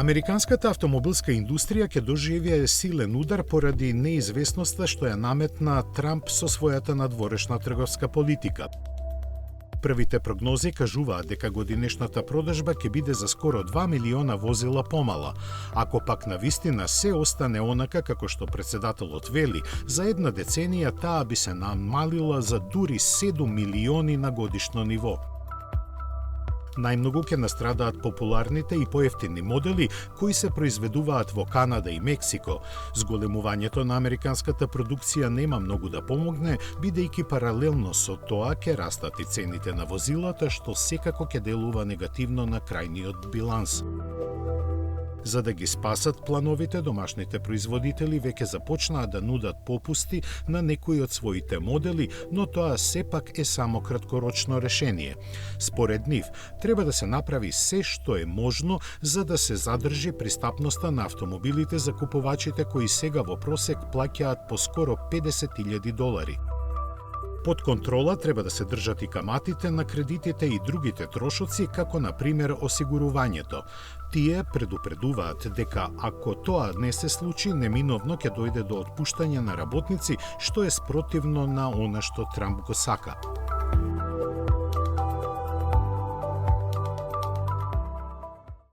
Американската автомобилска индустрија ќе доживее силен удар поради неизвестноста што ја наметна Трамп со својата надворешна трговска политика. Првите прогнози кажуваат дека годинешната продажба ќе биде за скоро 2 милиона возила помала, ако пак навистина се остане онака како што претседателот вели, за една деценија таа би се намалила за дури 7 милиони на годишно ниво. Најмногу ќе настрадаат популарните и поевтини модели кои се произведуваат во Канада и Мексико. Зголемувањето на американската продукција нема многу да помогне, бидејќи паралелно со тоа ќе растат и цените на возилата, што секако ќе делува негативно на крајниот биланс. За да ги спасат плановите, домашните производители веќе започнаа да нудат попусти на некои од своите модели, но тоа сепак е само краткорочно решение. Според нив, треба да се направи се што е можно за да се задржи пристапноста на автомобилите за купувачите кои сега во просек плаќаат по скоро $50,000. Под контрола треба да се држат и каматите на кредитите и другите трошоци, како на пример осигурувањето. Тие предупредуваат дека ако тоа не се случи, неминовно ќе дојде до отпуштање на работници, што е спротивно на она што Трамп го сака.